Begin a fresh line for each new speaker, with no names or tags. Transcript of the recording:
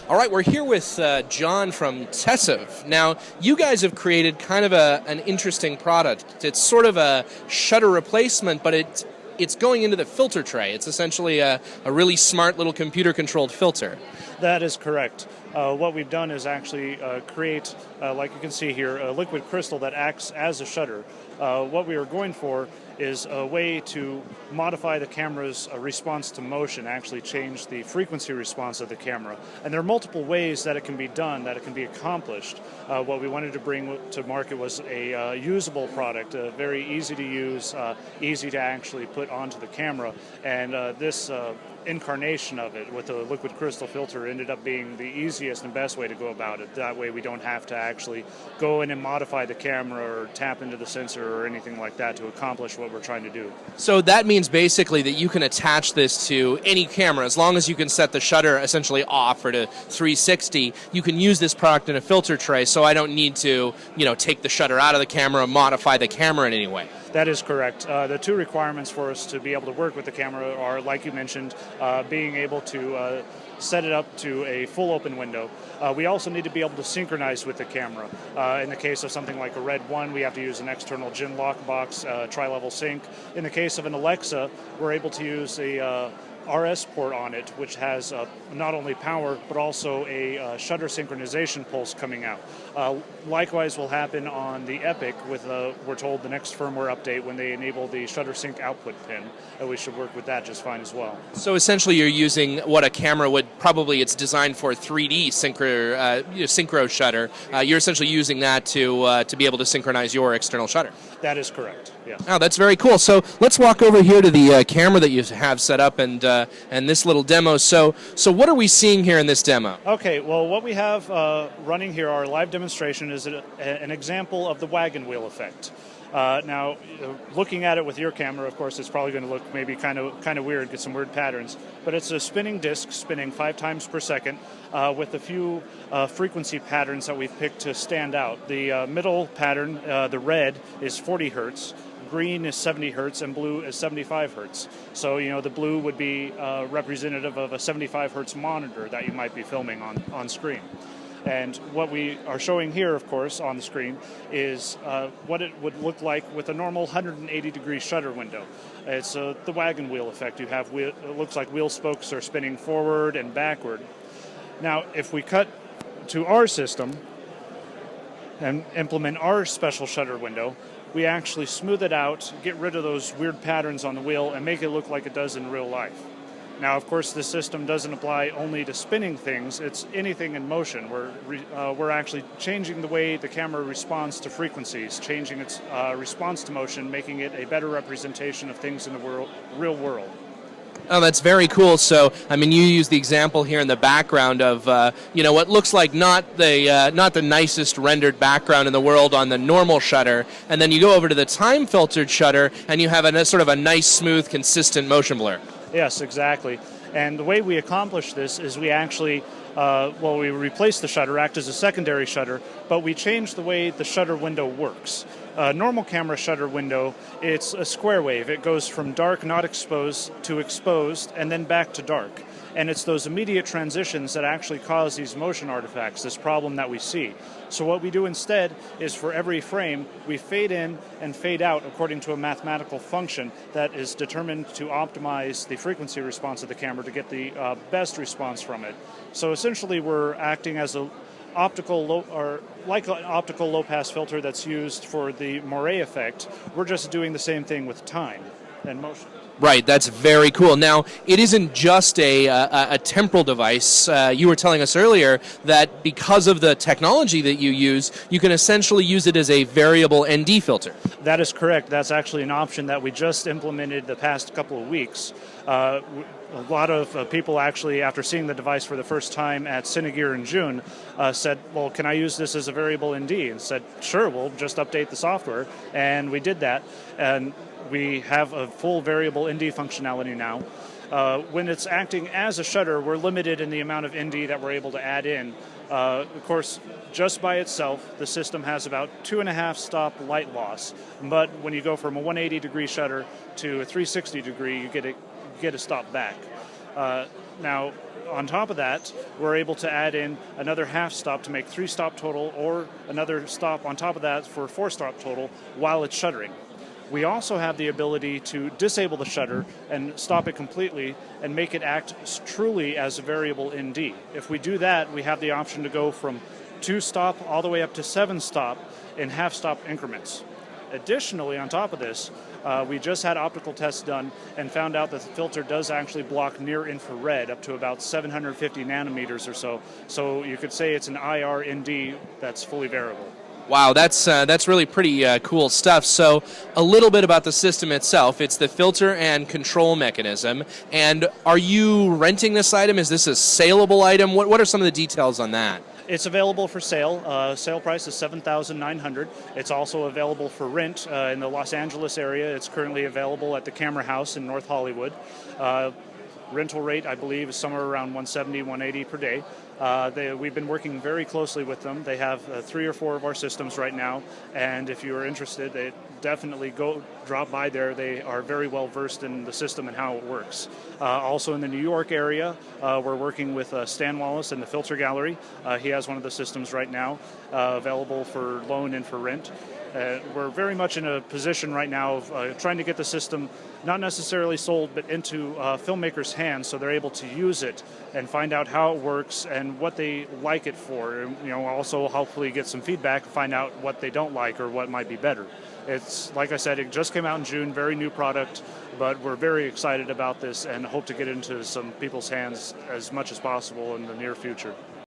All right, we're here with John from Tessive. Now, you guys have created kind of an interesting product. It's sort of a shutter replacement, but it's going into the filter tray. It's essentially a really smart little computer-controlled filter.
That is correct. What we've done is actually create, like you can see here, a liquid crystal that acts as a shutter. What we are going for is a way to modify the camera's response to motion, actually change the frequency response of the camera. And there are multiple ways that it can be done, that it can be accomplished. What we wanted to bring to market was a usable product, very easy to use, easy to actually put onto the camera. And this incarnation of it with the liquid crystal filter ended up being the easiest and best way to go about it. That way we don't have to actually go in and modify the camera or tap into the sensor or anything like that to accomplish what we're trying to do.
So that means basically that you can attach this to any camera. As long as you can set the shutter essentially off or to 360, you can use this product in a filter tray, so I don't need to, take the shutter out of the camera and modify the camera in any way.
That is correct. The two requirements for us to be able to work with the camera are, like you mentioned, being able to set it up to a full open window. We also need to be able to synchronize with the camera. In the case of something like a Red 1, we have to use an external gin lock box, tri-level sync. In the case of an Alexa, we're able to use a RS port on it, which has not only power but also a shutter synchronization pulse coming out. Likewise will happen on the Epic with, we're told, the next firmware update when they enable the shutter sync output pin. We should work with that just fine as well.
So essentially you're using what a camera would probably, it's designed for 3D synchro shutter. You're essentially using that to be able to synchronize your external shutter.
That is correct, yes.
Oh, that's very cool. So let's walk over here to the camera that you have set up and this little demo. So what are we seeing here in this demo?
Okay, well, what we have running here, our live demonstration, is an example of the wagon wheel effect. Now, looking at it with your camera, of course, it's probably going to look maybe kind of weird, get some weird patterns. But it's a spinning disc, spinning 5 times per second, with a few frequency patterns that we've picked to stand out. The middle pattern, the red, is 40 hertz. Green is 70 hertz, and blue is 75 hertz. So, the blue would be representative of a 75 hertz monitor that you might be filming on screen. And what we are showing here, of course, on the screen is what it would look like with a normal 180-degree shutter window. It's the wagon wheel effect. You have it looks like wheel spokes are spinning forward and backward. Now, if we cut to our system and implement our special shutter window, we actually smooth it out, get rid of those weird patterns on the wheel, and make it look like it does in real life. Now, of course, this system doesn't apply only to spinning things. It's anything in motion. We're actually changing the way the camera responds to frequencies, changing its response to motion, making it a better representation of things in the real world.
Oh, that's very cool. So, you use the example here in the background of, what looks like not the nicest rendered background in the world on the normal shutter, and then you go over to the time-filtered shutter, and you have a sort of a nice, smooth, consistent motion blur.
Yes, exactly. And the way we accomplish this is we actually, we replace the shutter, act as a secondary shutter, but we change the way the shutter window works. Normal camera shutter window, it's a square wave. It goes from dark, not exposed, to exposed, and then back to dark. And it's those immediate transitions that actually cause these motion artifacts, this problem that we see. So what we do instead is for every frame, we fade in and fade out according to a mathematical function that is determined to optimize the frequency response of the camera to get the best response from it. So essentially we're acting as an optical low-pass filter that's used for the moire effect. We're just doing the same thing with time and motion.
Right, that's very cool. Now, it isn't just a temporal device. You were telling us earlier that because of the technology that you use, you can essentially use it as a variable ND filter.
That is correct. That's actually an option that we just implemented the past couple of weeks. A lot of people actually, after seeing the device for the first time at Cinegear in June, said, well, can I use this as a variable ND? And said, sure, we'll just update the software. And we did that. And we have a full variable ND functionality now. When it's acting as a shutter, we're limited in the amount of ND that we're able to add in. Of course, just by itself, the system has about 2.5 stop light loss. But when you go from a 180-degree shutter to a 360-degree, you get a stop back. Now, on top of that, we're able to add in another half stop to make 3-stop total, or another stop on top of that for 4-stop total while it's shuttering. We also have the ability to disable the shutter and stop it completely and make it act truly as a variable ND. If we do that, we have the option to go from 2-stop all the way up to 7-stop in half-stop increments. Additionally, on top of this, we just had optical tests done and found out that the filter does actually block near infrared up to about 750 nanometers or so. So you could say it's an IR ND that's fully variable.
Wow, that's really pretty cool stuff. So a little bit about the system itself. It's the filter and control mechanism. And are you renting this item? Is this a saleable item? What are some of the details on that?
It's available for sale. Sale price is $7,900. It's also available for rent in the Los Angeles area. It's currently available at the Camera House in North Hollywood. Rental rate, I believe, is somewhere around $170, $180 per day. We've been working very closely with them. They have 3 or 4 of our systems right now, and if you are interested, they definitely drop by there. They are very well versed in the system and how it works. Also in the New York area, we're working with Stan Wallace in the Filter Gallery. He has one of the systems right now available for loan and for rent. We're very much in a position right now of trying to get the system not necessarily sold, but into filmmakers' hands so they're able to use it and find out how it works and what they like it for. And, also hopefully get some feedback and find out what they don't like or what might be better. It's, like I said, it just came out in June, very new product, but we're very excited about this and hope to get into some people's hands as much as possible in the near future.